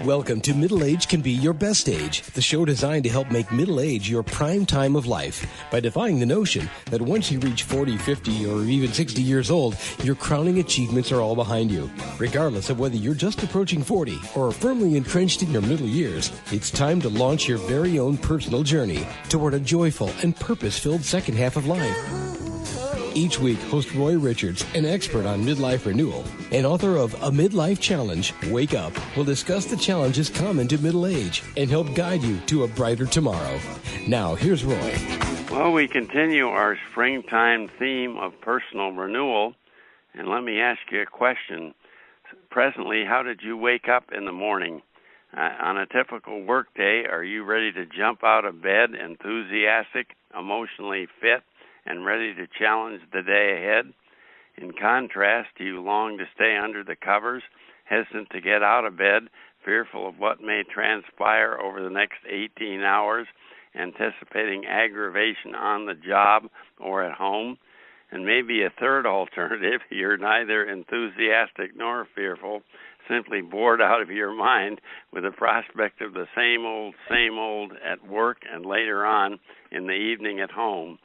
Welcome to Middle Age Can Be Your Best Age, the show designed to help make middle age your prime time of life by defying the notion that once you reach 40, 50, or even 60 years old, your crowning achievements are all behind you. Regardless of whether you're just approaching 40 or are firmly entrenched in your middle years, it's time to launch your very own personal journey toward a joyful and purpose-filled second half of life. Each week, host Roy Richards, an expert on midlife renewal and author of A Midlife Challenge, Wake Up, will discuss the challenges common to middle age and help guide you to a brighter tomorrow. Now, here's Roy. Well, we continue our springtime theme of personal renewal, and let me ask you a question. Presently, how did you wake up in the morning? On a typical work day, are you ready to jump out of bed, enthusiastic, emotionally fit, and ready to challenge the day ahead? In contrast, do you long to stay under the covers, hesitant to get out of bed, fearful of what may transpire over the next 18 hours, anticipating aggravation on the job or at home? And maybe a third alternative, you're neither enthusiastic nor fearful, simply bored out of your mind with the prospect of the same old at work and later on in the evening at home.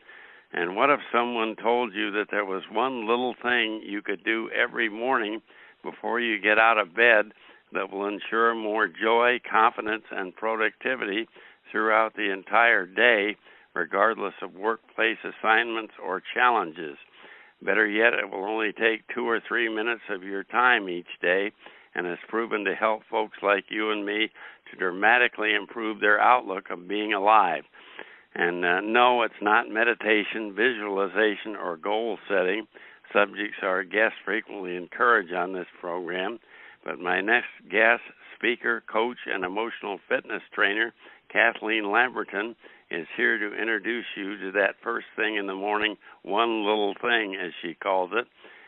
And what if someone told you that there was one little thing you could do every morning before you get out of bed that will ensure more joy, confidence, and productivity throughout the entire day, regardless of workplace assignments or challenges? Better yet, it will only take 2 or 3 minutes of your time each day and has proven to help folks like you and me to dramatically improve their outlook of being alive. And no, it's not meditation, visualization, or goal setting, subjects our guests frequently encourage on this program. But my next guest, speaker, coach, and emotional fitness trainer, Cathleen Lamberton, is here to introduce you to that first thing in the morning, one little thing, as she calls it.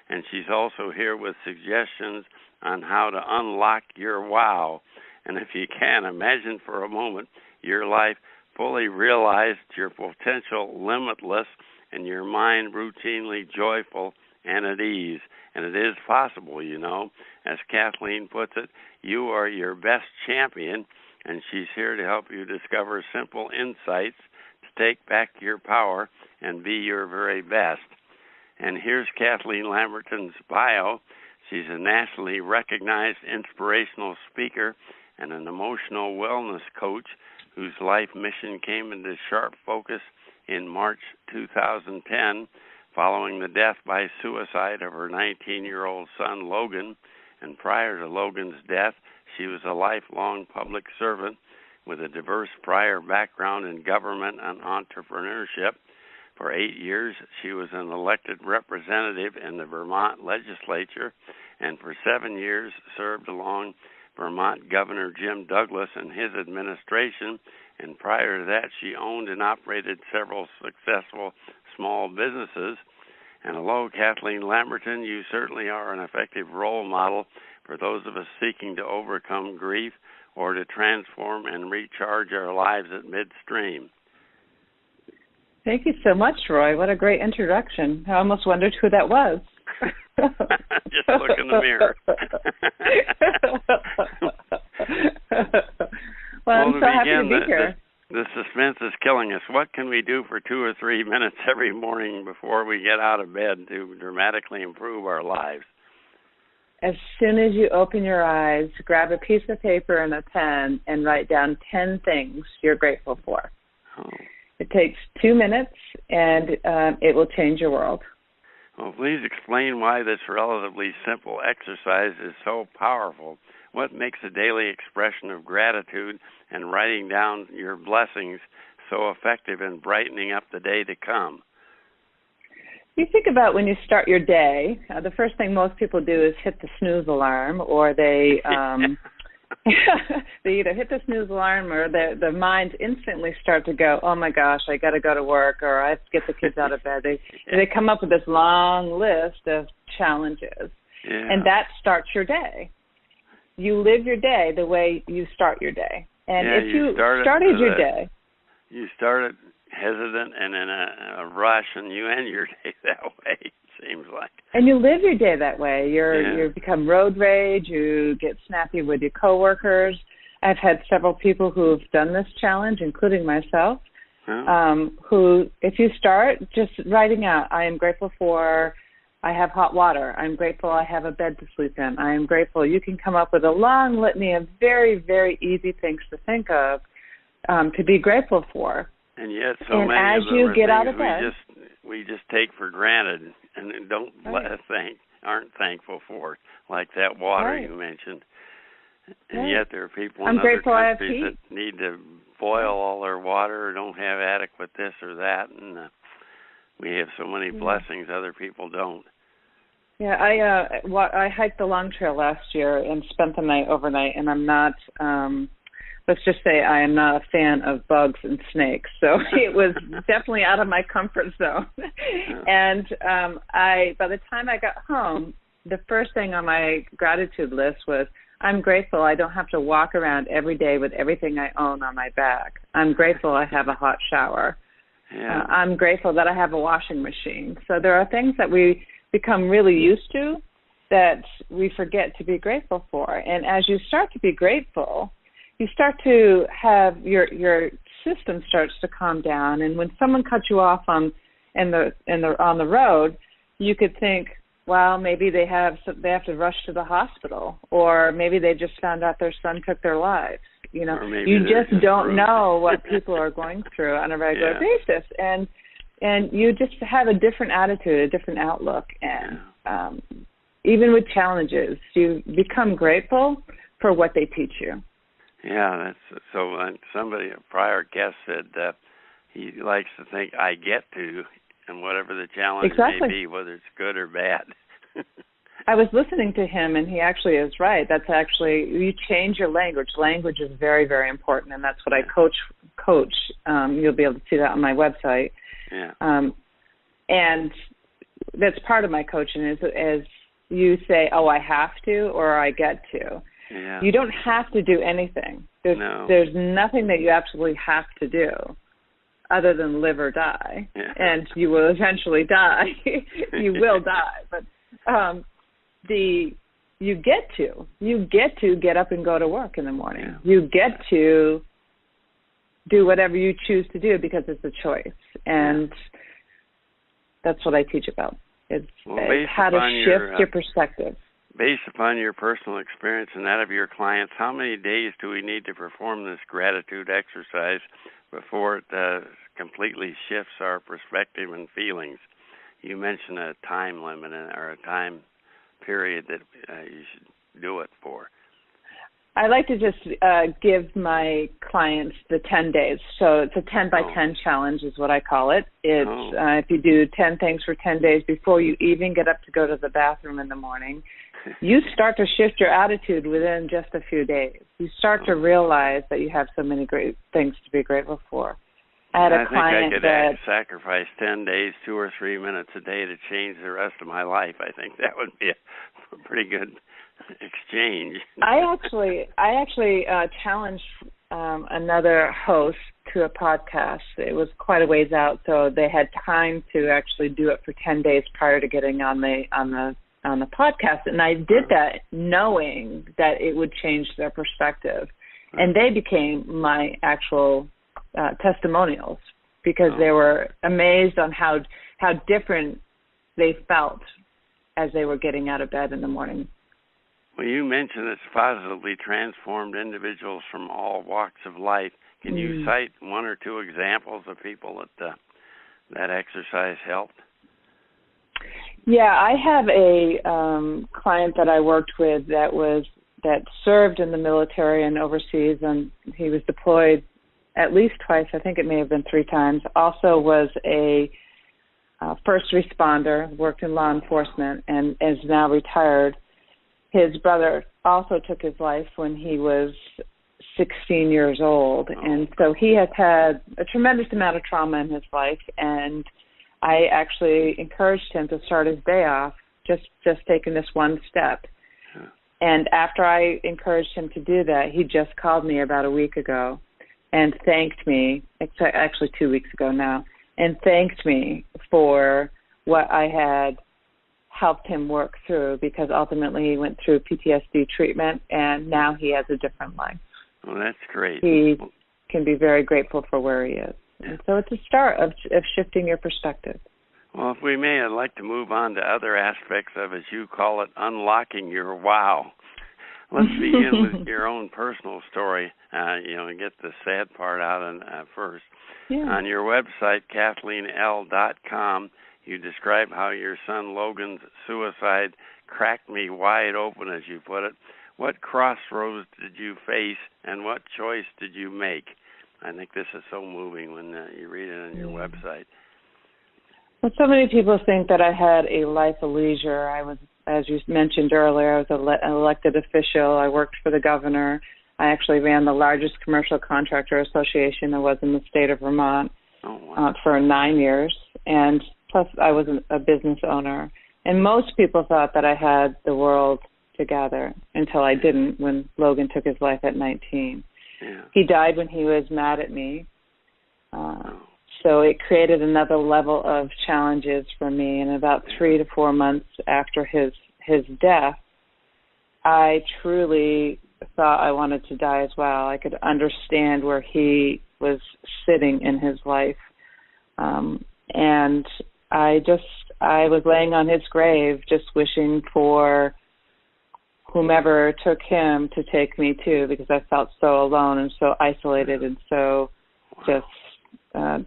And she's also here with suggestions on how to unlock your wow. And if you can, imagine for a moment your life fully realized, your potential limitless, and your mind routinely joyful and at ease. And it is possible, you know. As Cathleen puts it, you are your best champion, and she's here to help you discover simple insights to take back your power and be your very best. And here's Cathleen Lamberton's bio. She's a nationally recognized inspirational speaker and an emotional wellness coach whose life mission came into sharp focus in March 2010 following the death by suicide of her 19-year-old son, Logan. And prior to Logan's death, she was a lifelong public servant with a diverse prior background in government and entrepreneurship. For 8 years, she was an elected representative in the Vermont legislature, and for 7 years served along Vermont Governor Jim Douglas and his administration, and prior to that, she owned and operated several successful small businesses. And hello, Cathleen Lamberton, you certainly are an effective role model for those of us seeking to overcome grief or to transform and recharge our lives at midstream. Thank you so much, Roy. What a great introduction. I almost wondered who that was. Just look in the mirror. Well, I'm so happy to be here. The suspense is killing us. What can we do for 2 or 3 minutes every morning before we get out of bed to dramatically improve our lives? As soon as you open your eyes, grab a piece of paper and a pen and write down 10 things you're grateful for. Oh. It takes 2 minutes, and it will change your world. Well, please explain why this relatively simple exercise is so powerful. What makes a daily expression of gratitude and writing down your blessings so effective in brightening up the day to come? You think about when you start your day, the first thing most people do is hit the snooze alarm, or they they either hit the snooze alarm or the minds instantly start to go, oh my gosh, I got to go to work, or I have to get the kids out of bed. They come up with this long list of challenges, and that starts your day. You live your day the way you start your day. And if you started your day. You started hesitant and in a rush, and you end your day that way, it seems like. And you live your day that way. You become road rage. You get snappy with your coworkers. I've had several people who have done this challenge, including myself, who, if you start just writing out, I am grateful for I have hot water. I'm grateful I have a bed to sleep in. I am grateful. You can come up with a long litany of very, very easy things to think of to be grateful for. And yet so and many as of them you are get things out of bed, we just take for granted and aren't thankful for, like that water you mentioned. And yet there are people in other countries that need to boil all their water or don't have adequate this or that, and we have so many blessings other people don't. Yeah, I hiked the Long Trail last year and spent the night overnight, and I'm not, let's just say I am not a fan of bugs and snakes, so it was definitely out of my comfort zone. And by the time I got home, the first thing on my gratitude list was, I'm grateful I don't have to walk around every day with everything I own on my back. I'm grateful I have a hot shower. Yeah. I'm grateful that I have a washing machine. So there are things that we become really used to that we forget to be grateful for. And as you start to be grateful, you start to have your system starts to calm down. And when someone cuts you off on the road, you could think, well, maybe they have to rush to the hospital, or maybe they just found out their son took their lives. You know, you just don't know what people are going through on a regular basis, and you just have a different attitude, a different outlook, and even with challenges, you become grateful for what they teach you. Yeah, that's so. Somebody, a prior guest, said he likes to think I get to, and whatever the challenge may be, whether it's good or bad. I was listening to him, and he actually is right. That's actually, you change your language. Language is very, very important, and that's what I coach. You'll be able to see that on my website. Yeah. And that's part of my coaching is you say, oh, I have to, or I get to. Yeah. You don't have to do anything. There's nothing that you absolutely have to do other than live or die. Yeah. And you will eventually die. You will die. But you get to get up and go to work in the morning. Yeah. You get to do whatever you choose to do because it's a choice. And that's what I teach about. It's how to shift your perspective. Based upon your personal experience and that of your clients, how many days do we need to perform this gratitude exercise before it completely shifts our perspective and feelings? You mentioned a time limit or a time period that you should do it for. I like to just give my clients the 10 days. So it's a 10 by 10 challenge is what I call it. It's if you do 10 things for 10 days before you even get up to go to the bathroom in the morning, you start to shift your attitude within just a few days. You start to realize that you have so many great things to be grateful for. I think I could sacrifice 10 days, 2 or 3 minutes a day to change the rest of my life. I think that would be a pretty good exchange. I actually challenged another host to a podcast. It was quite a ways out, so they had time to actually do it for 10 days prior to getting on the podcast. And I did that knowing that it would change their perspective, and they became my actual testimonials because they were amazed on how different they felt as they were getting out of bed in the morning. Well, you mentioned it's positively transformed individuals from all walks of life. Can you cite one or two examples of people that exercise helped? Yeah, I have a client that I worked with that served in the military and overseas, and he was deployed at least twice. I think it may have been 3 times. Also was a first responder, worked in law enforcement, and is now retired. His brother also took his life when he was 16 years old, and so he has had a tremendous amount of trauma in his life, and I actually encouraged him to start his day off just taking this one step. And after I encouraged him to do that, he just called me about a week ago and thanked me, it's actually 2 weeks ago now, and thanked me for what I had helped him work through, because ultimately he went through PTSD treatment and now he has a different life. Well, that's great. He can be very grateful for where he is. Yeah. And so it's a start of shifting your perspective. Well, if we may, I'd like to move on to other aspects of, as you call it, unlocking your wow. Let's begin with your own personal story, and get the sad part out first. Yeah. On your website, CathleenL.com, you describe how your son Logan's suicide cracked me wide open, as you put it. What crossroads did you face, and what choice did you make? I think this is so moving when you read it on your website. Well, so many people think that I had a life of leisure. I was, as you mentioned earlier, I was an elected official. I worked for the governor. I actually ran the largest commercial contractor association there was in the state of Vermont for 9 years. And plus, I was a business owner. And most people thought that I had the world together until I didn't, when Logan took his life at 19. Yeah. He died when he was mad at me. So it created another level of challenges for me. And about 3 to 4 months after his death, I truly thought I wanted to die as well. I could understand where he was sitting in his life. And I was laying on his grave just wishing for whomever took him to take me too, because I felt so alone and so isolated and so just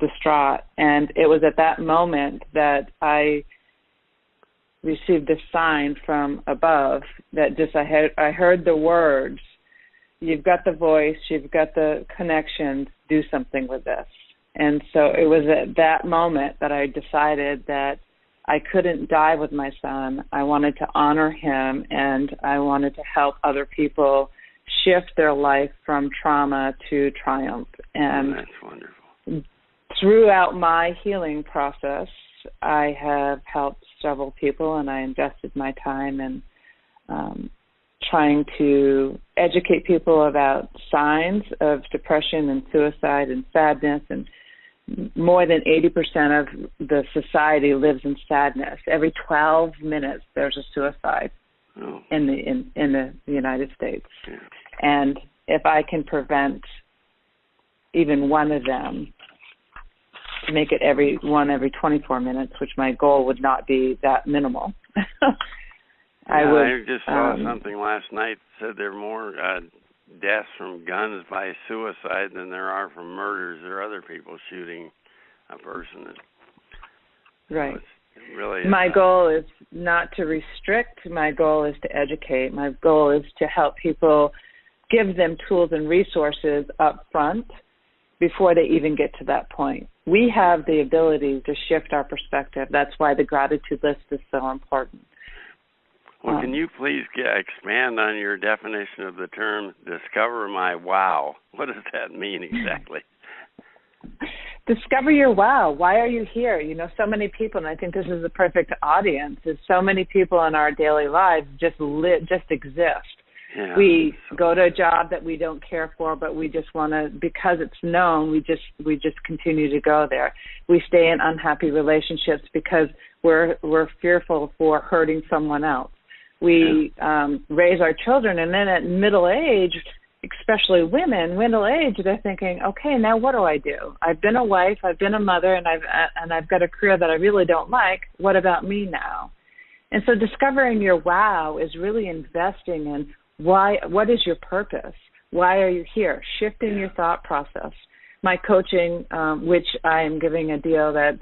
distraught. And it was at that moment that I received a sign from above that I heard the words, "You've got the voice, you've got the connections, do something with this." And so it was at that moment that I decided that I couldn't die with my son. I wanted to honor him, and I wanted to help other people shift their life from trauma to triumph. And that's wonderful. Throughout my healing process, I have helped several people, and I invested my time in trying to educate people about signs of depression and suicide and sadness. And more than 80% of the society lives in sadness. Every 12 minutes, there's a suicide in the United States. Yeah. And if I can prevent even one of them, to make it every 24 minutes, which my goal would not be that minimal. I just saw something last night that said there are more deaths from guns by suicide than there are from murders or other people shooting a person. Right. So really my goal is not to restrict. My goal is to educate. My goal is to help people, give them tools and resources up front before they even get to that point. We have the ability to shift our perspective. That's why the gratitude list is so important. Well, can you please expand on your definition of the term discover my wow? What does that mean exactly? Discover your wow. Why are you here? So many people, and I think this is the perfect audience, is so many people in our daily lives just exist. Yeah. We go to a job that we don't care for, but we just want to, because it's known, we just continue to go there. We stay in unhappy relationships because we're fearful for hurting someone else. We raise our children, and then at middle age, especially women, middle age, they're thinking, okay, now what do I do? I've been a wife, I've been a mother, and I've got a career that I really don't like. What about me now? And so discovering your wow is really investing in what is your purpose? Why are you here? Shifting your thought process. My coaching, which I am giving a deal that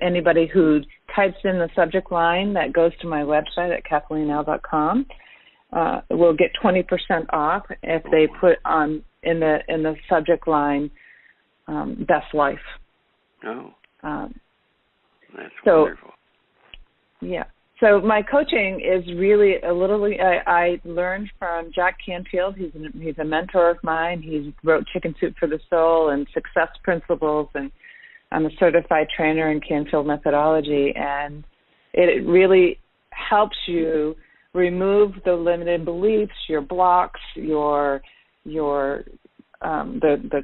anybody who types in the subject line that goes to my website at CathleenL.com will get 20% off if they put on in the subject line best life. That's wonderful. Yeah. So my coaching is really I learned from Jack Canfield. He's a mentor of mine. He wrote Chicken Soup for the Soul and Success Principles, and I'm a certified trainer in Canfield methodology. And it really helps you remove the limited beliefs, your blocks, the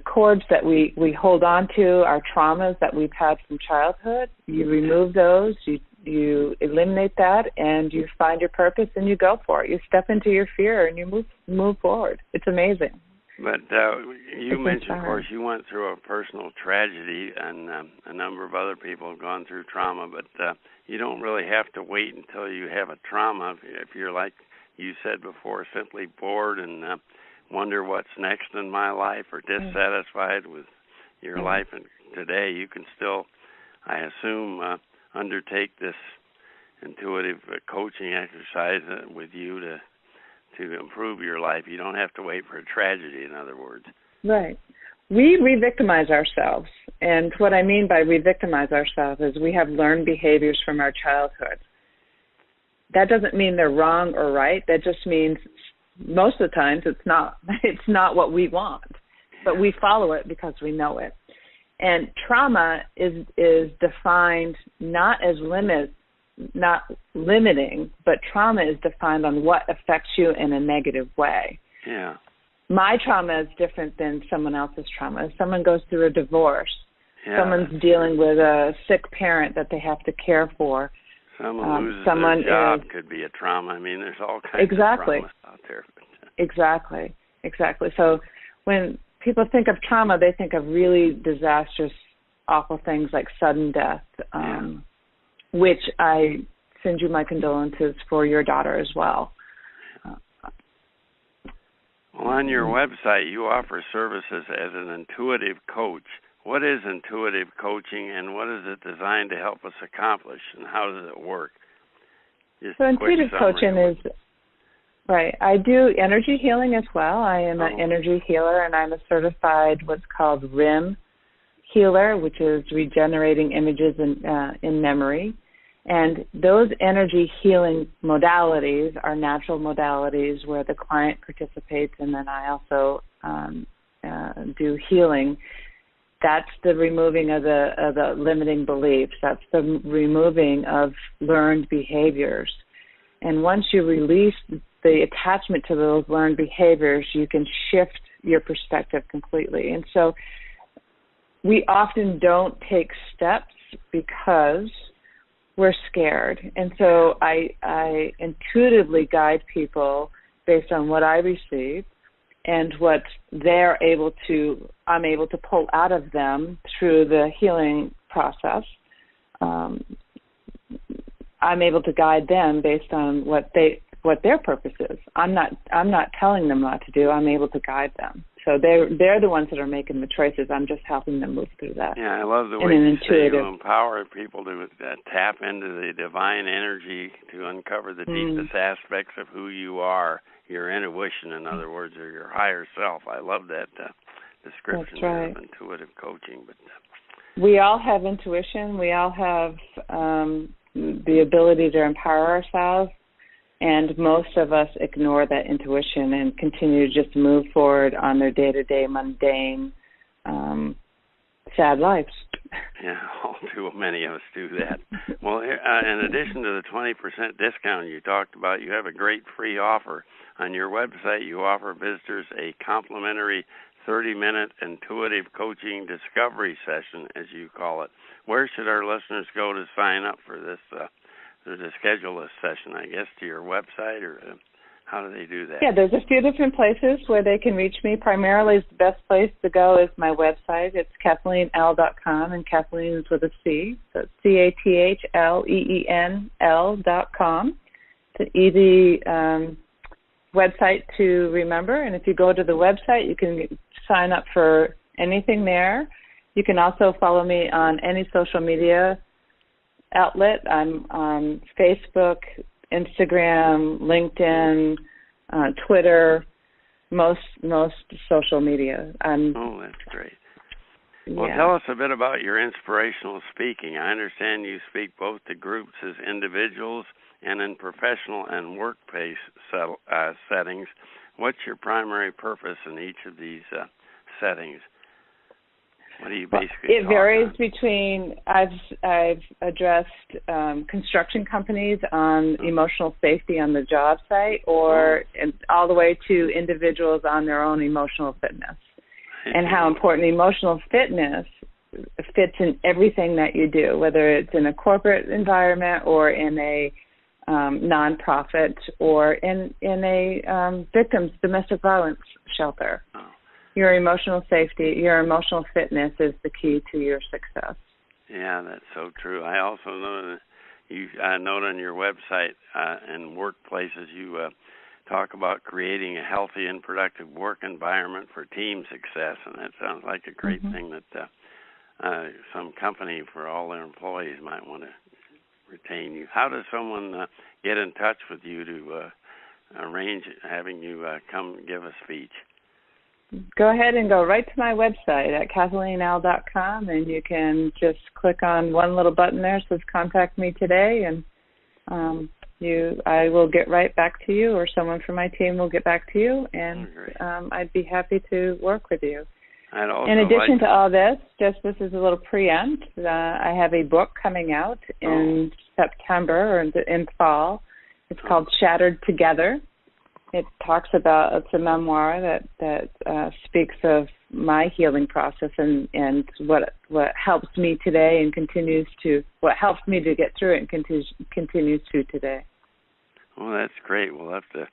cords that we hold on to, our traumas that we've had from childhood. You remove those. You eliminate that, and you find your purpose, and you go for it. You step into your fear, and you move forward. It's amazing. But you mentioned, of course, you went through a personal tragedy, and a number of other people have gone through trauma, but you don't really have to wait until you have a trauma. If you're, like you said before, simply bored and wonder what's next in my life or dissatisfied with your life and today, you can still, I assume, undertake this intuitive coaching exercise with you to improve your life. You don't have to wait for a tragedy, in other words. Right. We re-victimize ourselves. And what I mean by re-victimize ourselves is we have learned behaviors from our childhood. That doesn't mean they're wrong or right. That just means most of the times it's not what we want. But we follow it because we know it. And trauma is defined not as not limiting, but trauma is defined on what affects you in a negative way. Yeah. My trauma is different than someone else's trauma. If someone goes through a divorce, someone's dealing with a sick parent that they have to care for. Someone loses their job could be a trauma. I mean, there's all kinds of traumas out there. Exactly. So when people think of trauma, they think of really disastrous, awful things like sudden death, which I send you my condolences for your daughter as well. Well, on your website, you offer services as an intuitive coach. What is intuitive coaching, and what is it designed to help us accomplish, and how does it work? So intuitive coaching is, right, I do energy healing as well. I am an energy healer, and I'm a certified what's called RIM healer, which is regenerating images in memory. And those energy healing modalities are natural modalities where the client participates, and then I also do healing. That's the removing of the limiting beliefs. That's the removing of learned behaviors. And once you release the attachment to those learned behaviors, you can shift your perspective completely. And so we often don't take steps because we're scared. And so I intuitively guide people based on what I receive and what I'm able to pull out of them through the healing process. I'm able to guide them based on what their purpose is. I'm not telling them what to do. I'm able to guide them. So they're the ones that are making the choices. I'm just helping them move through that. Yeah, I love the way you say you empower people to tap into the divine energy to uncover the deepest aspects of who you are, your intuition, in other words, or your higher self. I love that description of intuitive coaching. But we all have intuition. We all have the ability to empower ourselves. And most of us ignore that intuition and continue to just move forward on their day-to-day mundane, sad lives. Yeah, all too many of us do that. Well, in addition to the 20% discount you talked about, you have a great free offer. On your website, you offer visitors a complimentary 30-minute intuitive coaching discovery session, as you call it. Where should our listeners go to sign up for this to schedule this session, I guess, to your website, or how do they do that? Yeah, there's a few different places where they can reach me. Primarily, the best place to go is my website. It's CathleenL.com, and Kathleen is with a C. So it's CathleenL.com. It's an easy website to remember, and if you go to the website, you can sign up for anything there. You can also follow me on any social media outlet. I'm on Facebook, Instagram, LinkedIn, Twitter, most social media. That's great. Well, tell us a bit about your inspirational speaking. I understand you speak both to groups as individuals and in professional and workplace settings. What's your primary purpose in each of these settings? What do you basically It varies between, I've addressed construction companies on emotional safety on the job site, or all the way to individuals on their own emotional fitness, and how important emotional fitness fits in everything that you do, whether it's in a corporate environment or in a nonprofit or in a victims domestic violence shelter. your emotional safety, your emotional fitness is the key to your success. Yeah, that's so true. I also know that you note on your website and workplaces you talk about creating a healthy and productive work environment for team success, and that sounds like a great thing that some company for all their employees might want to retain you. How does someone get in touch with you to arrange having you come give a speech? Go ahead and go right to my website at CathleenL.com, and you can just click on one little button there that says Contact Me Today, and I will get right back to you, or someone from my team will get back to you, and I'd be happy to work with you. In addition to all this, this is a little preempt. I have a book coming out in September or in fall. It's called Shattered Together. It's a memoir that speaks of my healing process and what helps me today and what helps me to get through it and continues to today. Well, that's great. We'll have to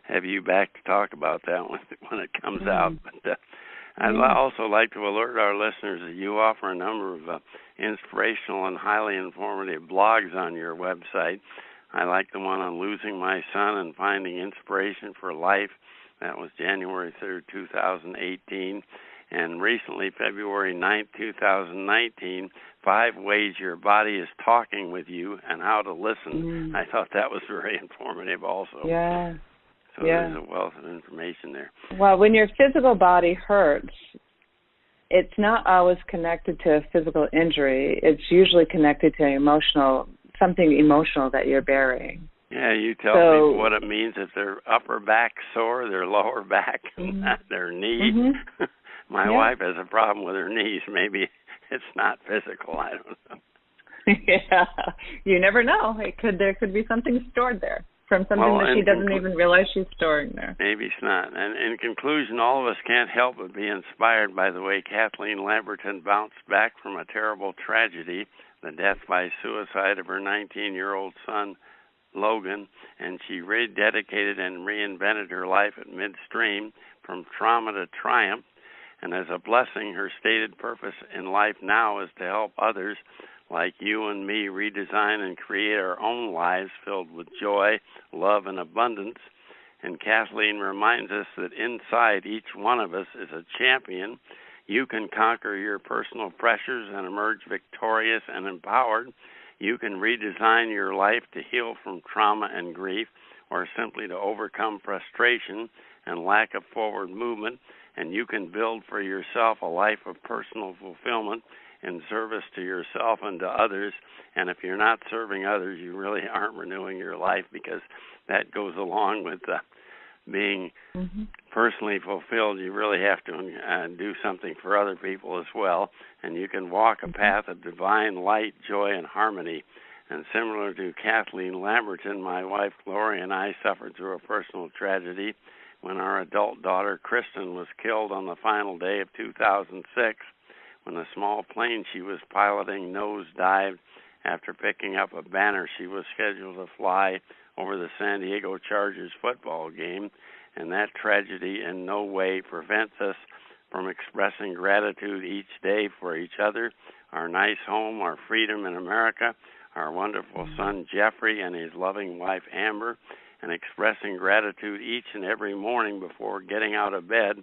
have you back to talk about that when it comes out. But I'd also like to alert our listeners that you offer a number of inspirational and highly informative blogs on your website. I like the one on losing my son and finding inspiration for life. That was January 3rd, 2018. And recently, February 9th, 2019, 5 Ways Your Body is Talking with You and How to Listen. I thought that was very informative also. Yeah. So there's a wealth of information there. Well, when your physical body hurts, it's not always connected to a physical injury. It's usually connected to something emotional that you're bearing. Yeah, you tell people what it means if their upper back sore, their lower back, not their knee. My wife has a problem with her knees. Maybe it's not physical. I don't know. Yeah, you never know. There could be something stored there from something that she doesn't even realize she's storing there. Maybe it's not. And in conclusion, all of us can't help but be inspired by the way Cathleen Lamberton bounced back from a terrible tragedy, the death by suicide of her 19-year-old son, Logan, and she rededicated and reinvented her life at midstream from trauma to triumph. And as a blessing, her stated purpose in life now is to help others like you and me redesign and create our own lives filled with joy, love, and abundance. And Kathleen reminds us that inside each one of us is a champion. You can conquer your personal pressures and emerge victorious and empowered. You can redesign your life to heal from trauma and grief, or simply to overcome frustration and lack of forward movement. And you can build for yourself a life of personal fulfillment in service to yourself and to others. And if you're not serving others, you really aren't renewing your life, because that goes along with being personally fulfilled. You really have to do something for other people as well. And you can walk a path of divine light, joy, and harmony. And similar to Cathleen Lamberton, my wife Gloria and I suffered through a personal tragedy when our adult daughter Kristen was killed on the final day of 2006 when the small plane she was piloting nosedived after picking up a banner she was scheduled to fly over the San Diego Chargers football game. And that tragedy in no way prevents us from expressing gratitude each day for each other, our nice home, our freedom in America, our wonderful son Jeffrey and his loving wife Amber. And expressing gratitude each and every morning before getting out of bed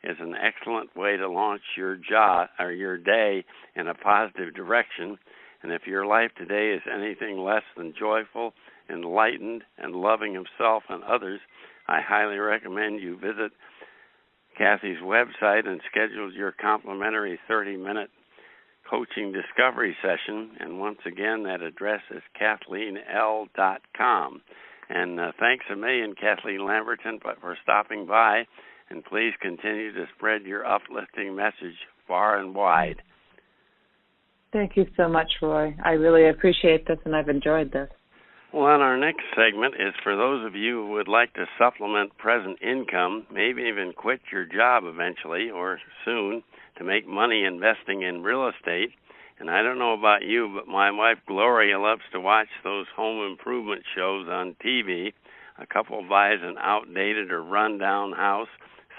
is an excellent way to launch your day in a positive direction. And if your life today is anything less than joyful, enlightened, and loving of self and others, I highly recommend you visit Kathy's website and schedule your complimentary 30-minute coaching discovery session. And once again, that address is CathleenL.com. And thanks a million, Cathleen Lamberton, for stopping by. And please continue to spread your uplifting message far and wide. Thank you so much, Roy. I really appreciate this, and I've enjoyed this. Well, and our next segment is for those of you who would like to supplement present income, maybe even quit your job eventually or soon to make money investing in real estate. And I don't know about you, but my wife Gloria loves to watch those home improvement shows on TV. A couple buys an outdated or run-down house.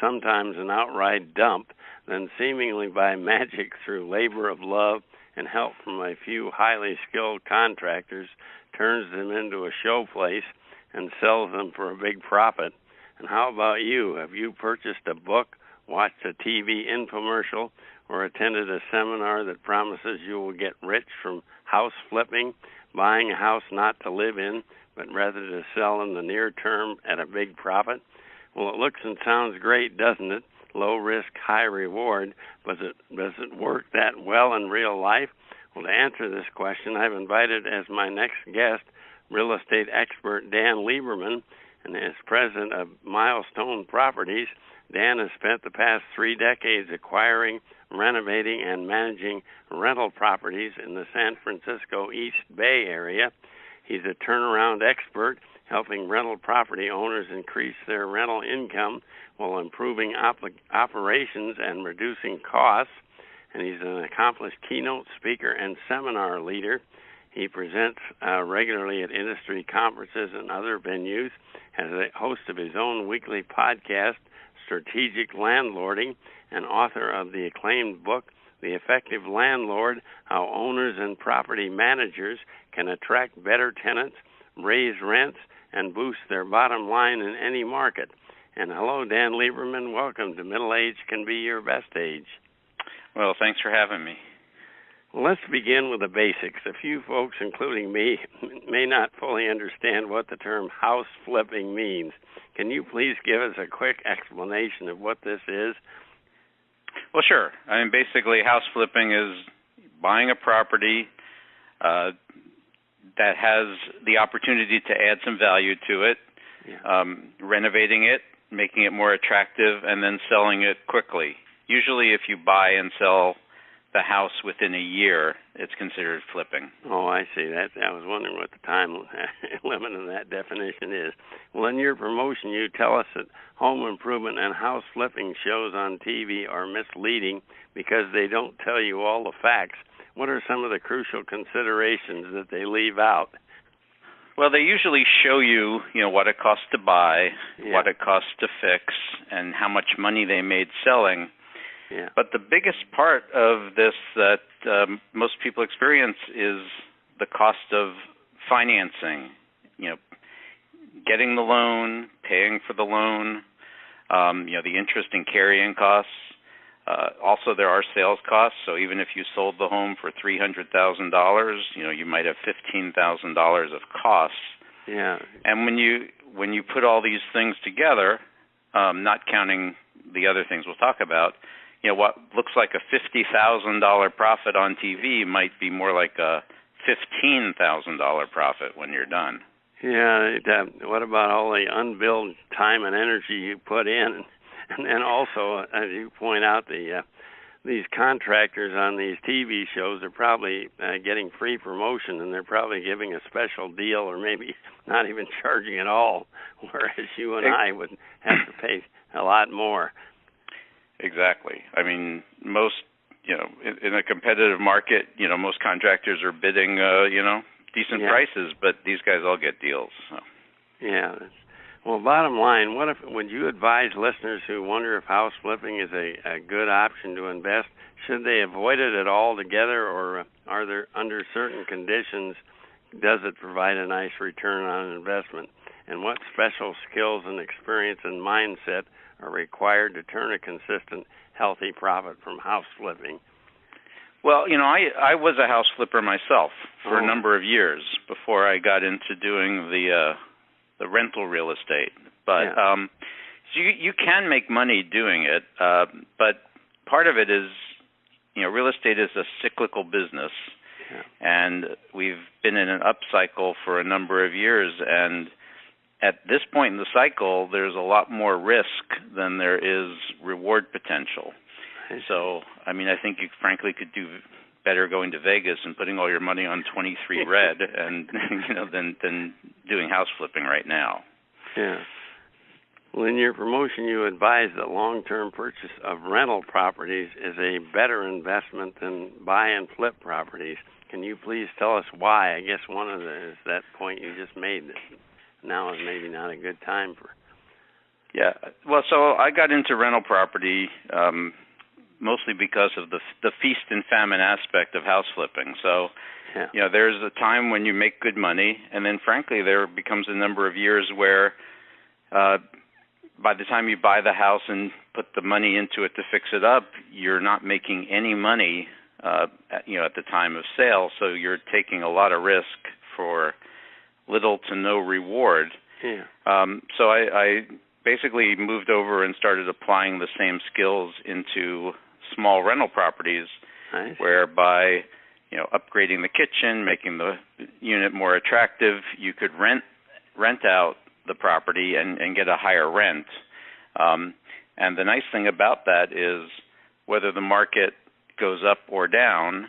sometimes an outright dump, then seemingly by magic through labor of love and help from a few highly skilled contractors, turns them into a show place and sells them for a big profit. And how about you? Have you purchased a book, watched a TV infomercial, or attended a seminar that promises you will get rich from house flipping, buying a house not to live in, but rather to sell in the near term at a big profit? Well, it looks and sounds great, doesn't it? Low risk, high reward. Does it work that well in real life? Well, to answer this question, I've invited as my next guest real estate expert Dan Lieberman, and as president of Milestone Properties, Dan has spent the past 3 decades acquiring, renovating, and managing rental properties in the San Francisco East Bay area. He's a turnaround expert, helping rental property owners increase their rental income while improving operations and reducing costs. And he's an accomplished keynote speaker and seminar leader. He presents regularly at industry conferences and other venues, as a host of his own weekly podcast, Strategic Landlording, and author of the acclaimed book, The Effective Landlord, How Owners and Property Managers Can Attract Better Tenants, Raise Rents, and Boost Their Bottom Line in Any Market. And hello, Dan Lieberman. Welcome to Middle Age Can Be Your Best Age. Well, thanks for having me. Well, let's begin with the basics. A few folks, including me, may not fully understand what the term house flipping means. Can you please give us a quick explanation of what this is? Well, sure. I mean, basically, house flipping is buying a property that has the opportunity to add some value to it, renovating it, making it more attractive, and then selling it quickly. Usually, if you buy and sell the house within a year, it's considered flipping. Oh, I see. That I was wondering what the time limit of that definition is. Well, in your promotion, you tell us that home improvement and house flipping shows on TV are misleading because they don't tell you all the facts. What are some of the crucial considerations that they leave out? Well, they usually show you, what it costs to buy, what it costs to fix, and how much money they made selling. Yeah. But the biggest part of this that most people experience is the cost of financing, getting the loan, paying for the loan, the interest and carrying costs. Also, there are sales costs. So even if you sold the home for $300,000, you might have $15,000 of costs. Yeah. And when you put all these things together, not counting the other things we'll talk about, what looks like a $50,000 profit on TV might be more like a $15,000 profit when you're done. Yeah. What about all the unbilled time and energy you put in? And then also, as you point out, these contractors on these TV shows are probably getting free promotion, and they're probably giving a special deal or maybe not even charging at all, whereas you and I would have to pay a lot more. Exactly. I mean, most, in a competitive market, most contractors are bidding, decent prices, but these guys all get deals. So. Yeah. Well, bottom line, would you advise listeners who wonder if house flipping is a good option to invest? Should they avoid it at all together, or are there, under certain conditions, does it provide a nice return on investment? And what special skills and experience and mindset are required to turn a consistent, healthy profit from house flipping? Well, I was a house flipper myself for a number of years before I got into doing the rental real estate. But so you can make money doing it, but part of it is, real estate is a cyclical business, and we've been in an upcycle for a number of years, and at this point in the cycle, there's a lot more risk than there is reward potential. So, I think you frankly could do better going to Vegas and putting all your money on 23 Red and than doing house flipping right now. Yeah. Well, in your promotion, you advise that long-term purchase of rental properties is a better investment than buy and flip properties. Can you please tell us why? I guess one of the is that point you just made that now is maybe not a good time for. Yeah. Well, so I got into rental property mostly because of the feast and famine aspect of house flipping. So, there's a time when you make good money, and then, frankly, there becomes a number of years where by the time you buy the house and put the money into it to fix it up, you're not making any money, at the time of sale. So you're taking a lot of risk for little to no reward. Yeah. So I basically moved over and started applying the same skills into small rental properties, nice. Whereby, upgrading the kitchen, making the unit more attractive, you could rent out the property and get a higher rent. And the nice thing about that is whether the market goes up or down,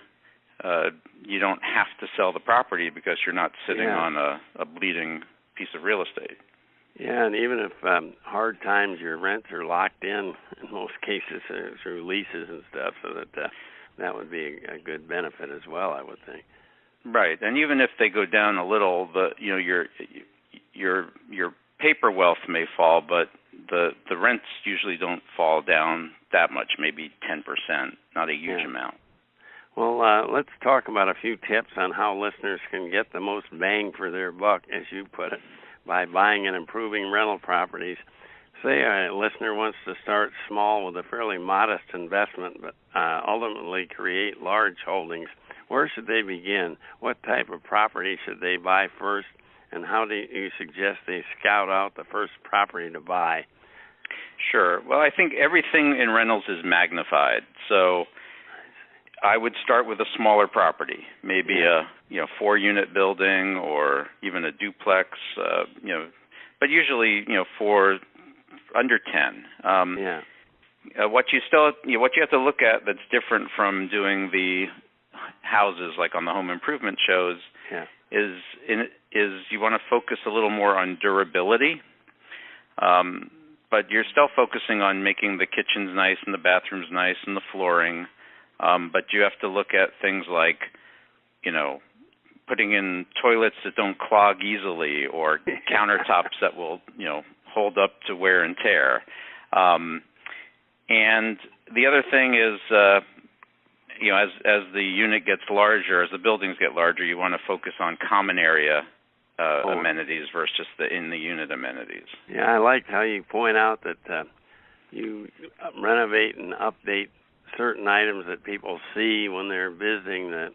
you don't have to sell the property because you're not sitting on a bleeding piece of real estate. Yeah, and even if hard times, your rents are locked in most cases through leases and stuff, so that would be a good benefit as well, I would think. Right, and even if they go down a little, your paper wealth may fall, but the rents usually don't fall down that much, maybe 10%, not a huge amount. Well, let's talk about a few tips on how listeners can get the most bang for their buck, as you put it, by buying and improving rental properties. Say a listener wants to start small with a fairly modest investment, but ultimately create large holdings. Where should they begin? What type of property should they buy first? And how do you suggest they scout out the first property to buy? Sure. Well, I think everything in rentals is magnified. So I would start with a smaller property, maybe a 4-unit building or even a duplex, but usually for under 10. What you have to look at that's different from doing the houses like on the home improvement shows is you want to focus a little more on durability, but you're still focusing on making the kitchens nice and the bathrooms nice and the flooring. But you have to look at things like, putting in toilets that don't clog easily or countertops that will, hold up to wear and tear. And the other thing is, as the unit gets larger, as the buildings get larger, you want to focus on common area amenities versus just the in-the-unit amenities. Yeah, I like how you point out that you renovate and update certain items that people see when they're visiting the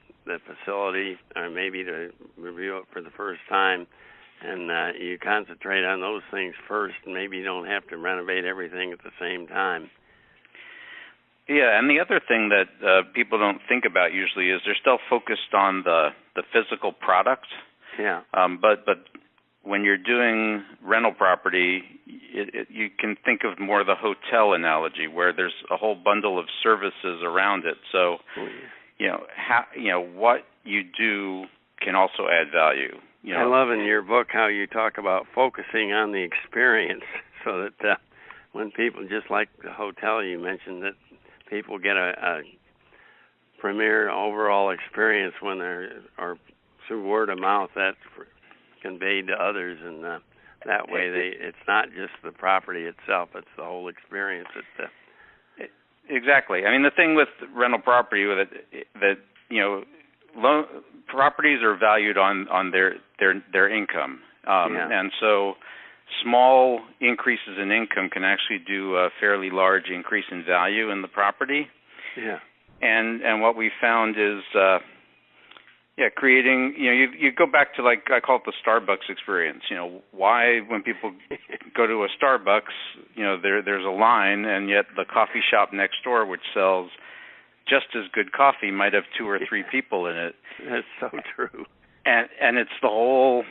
facility, or maybe to review it for the first time, and you concentrate on those things first, and maybe you don't have to renovate everything at the same time. Yeah, and the other thing that people don't think about usually is they're still focused on the physical product. Yeah. But when you're doing rental property, you can think of more the hotel analogy, where there's a whole bundle of services around it. So, what you do can also add value. I love in your book how you talk about focusing on the experience, so that when people, just like the hotel you mentioned, that people get a premier overall experience when or through word of mouth that's conveyed to others, and that way it's not just the property itself, it's the whole experience. Exactly. I mean, the thing with rental property that properties are valued on their income, and so small increases in income can actually do a fairly large increase in value in the property. Yeah. And what we found is creating, you go back to, like, I call it the Starbucks experience. Why when people go to a Starbucks, there's a line, and yet the coffee shop next door, which sells just as good coffee, might have 2 or 3 people in it. That's so true. And it's the whole,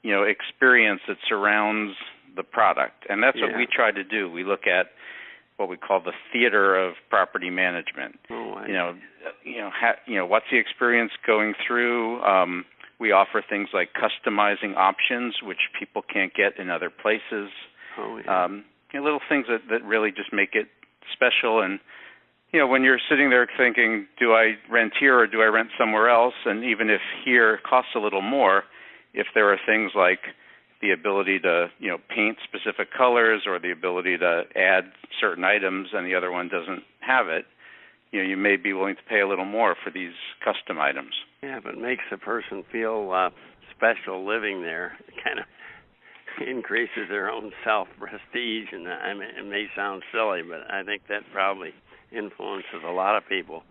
experience that surrounds the product. And that's what we try to do. We look at what we call the theater of property management. What's the experience going through? We offer things like customizing options, which people can't get in other places. Little things that really just make it special. And when you're sitting there thinking, do I rent here or do I rent somewhere else? And even if here costs a little more, if there are things like the ability to, paint specific colors or the ability to add certain items, and the other one doesn't have it, you may be willing to pay a little more for these custom items. Yeah, but it makes the person feel special living there. It kind of increases their own self-prestige, and I mean, it may sound silly, but I think that probably influences a lot of people.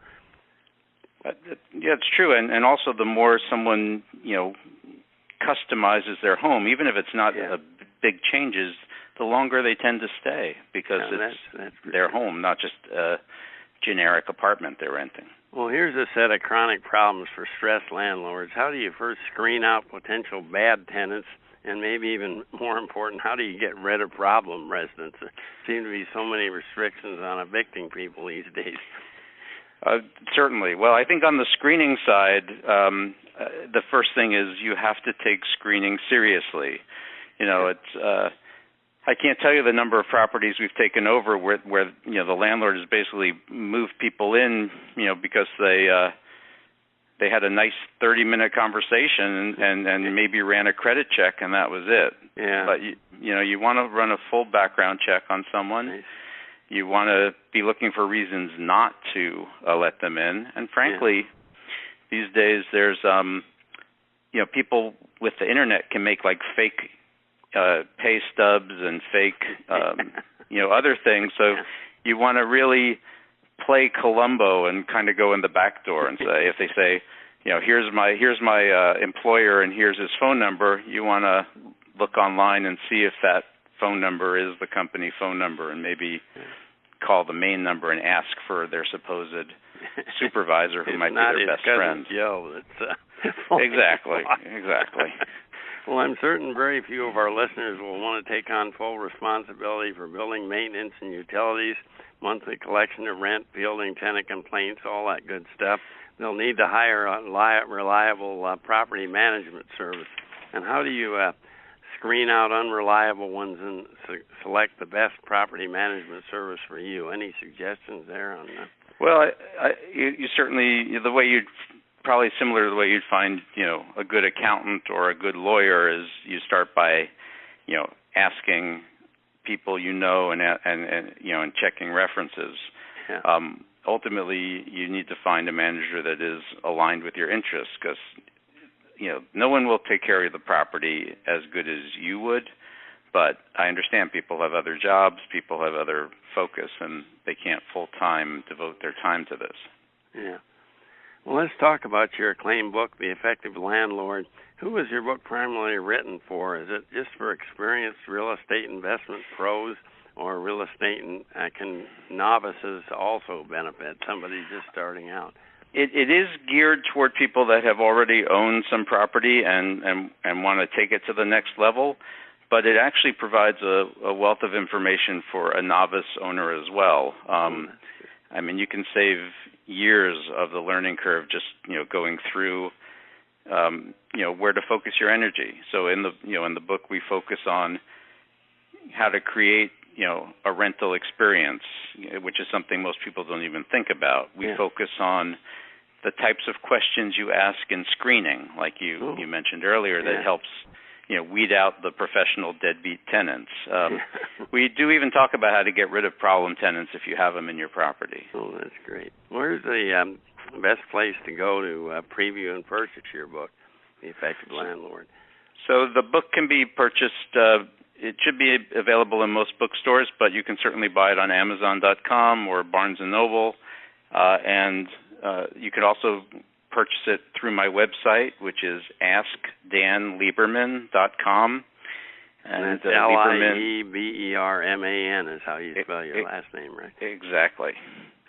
Yeah, it's true, and also the more someone, customizes their home, even if it's not big changes, the longer they tend to stay because it's their home, not just a generic apartment they're renting. Well, here's a set of chronic problems for stressed landlords. How do you first screen out potential bad tenants? And maybe even more important, how do you get rid of problem residents? There seem to be so many restrictions on evicting people these days. Certainly. Well, I think on the screening side, the first thing is you have to take screening seriously. It's I can't tell you the number of properties we've taken over where the landlord has basically moved people in, because they had a nice 30-minute conversation and maybe ran a credit check, and that was it. Yeah. But you want to run a full background check on someone. Nice. You want to be looking for reasons not to let them in. And frankly, these days there's people with the internet can make like fake pay stubs and fake other things. So you want to really play Columbo and kind of go in the back door and say, if they say, here's my employer and here's his phone number, you want to look online and see if that phone number is the company phone number, and maybe call the main number and ask for their supposed supervisor who might be their best friend. Joe, Exactly. Well, I'm certain very few of our listeners will want to take on full responsibility for building maintenance and utilities, monthly collection of rent, fielding tenant complaints, all that good stuff. They'll need to hire a reliable property management service. And how do you screen out unreliable ones and select the best property management service for you? Any suggestions there on that? Well, you certainly, the way you'd probably similar to the way you'd find, a good accountant or a good lawyer is you start by, asking people and checking references. Yeah. Ultimately, you need to find a manager that is aligned with your interests, because no one will take care of the property as good as you would. But I understand people have other jobs, people have other focus, and they can't full-time devote their time to this. Yeah. Well, let's talk about your acclaimed book, The Effective Landlord. Who is your book primarily written for? Is it just for experienced real estate investment pros, or real estate can novices also benefit, somebody just starting out? It is geared toward people that have already owned some property and want to take it to the next level, but it actually provides a wealth of information for a novice owner as well. You can save years of the learning curve just going through where to focus your energy. So in the book we focus on how to create a rental experience, which is something most people don't even think about. We focus on the types of questions you ask in screening, like you mentioned earlier, that helps weed out the professional deadbeat tenants. We do even talk about how to get rid of problem tenants if you have them in your property. Oh, that's great. Where's the best place to go to preview and purchase your book, The Effective Landlord? So the book can be purchased. It should be available in most bookstores, but you can certainly buy it on Amazon.com or Barnes & Noble. And you could also purchase it through my website, which is askdanlieberman.com. And it's Lieberman is how you spell your last name, right? Exactly.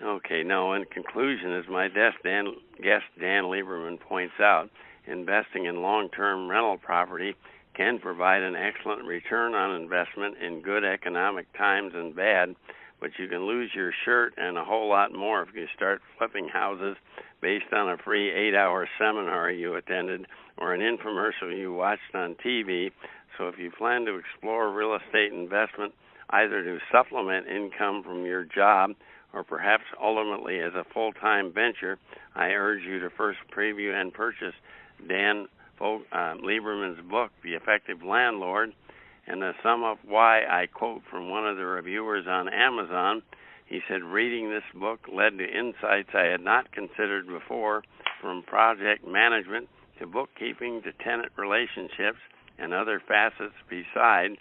Okay. Now, in conclusion, as my guest Dan Lieberman points out, investing in long-term rental property can provide an excellent return on investment in good economic times and bad, but you can lose your shirt and a whole lot more if you start flipping houses based on a free 8-hour seminar you attended or an infomercial you watched on TV. So if you plan to explore real estate investment, either to supplement income from your job or perhaps ultimately as a full-time venture, I urge you to first preview and purchase Dan Lieberman's book, The Effective Landlord. And to sum up why, I quote from one of the reviewers on Amazon. He said, reading this book led to insights I had not considered before, from project management to bookkeeping to tenant relationships and other facets beside.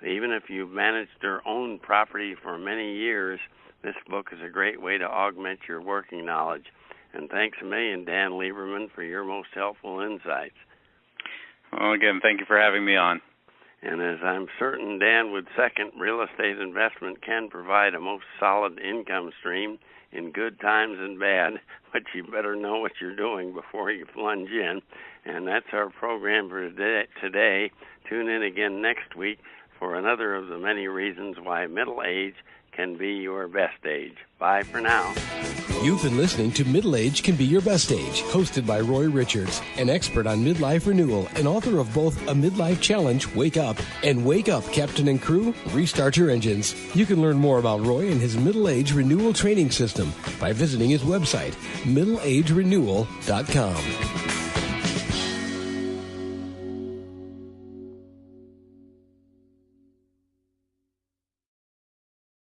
Even if you've managed your own property for many years, this book is a great way to augment your working knowledge. And thanks a million, Dan Lieberman, for your most helpful insights. Well, again, thank you for having me on. And as I'm certain Dan would second, real estate investment can provide a most solid income stream in good times and bad, but you better know what you're doing before you plunge in. And that's our program for today. Tune in again next week for another of the many reasons why middle age can be your best age. Bye for now. You've been listening to Middle Age Can Be Your Best Age, hosted by Roy Richards, an expert on midlife renewal and author of both A Midlife Challenge, Wake Up, and Wake Up, Captain and Crew, Restart Your Engines. You can learn more about Roy and his middle age renewal training system by visiting his website, middleagerenewal.com.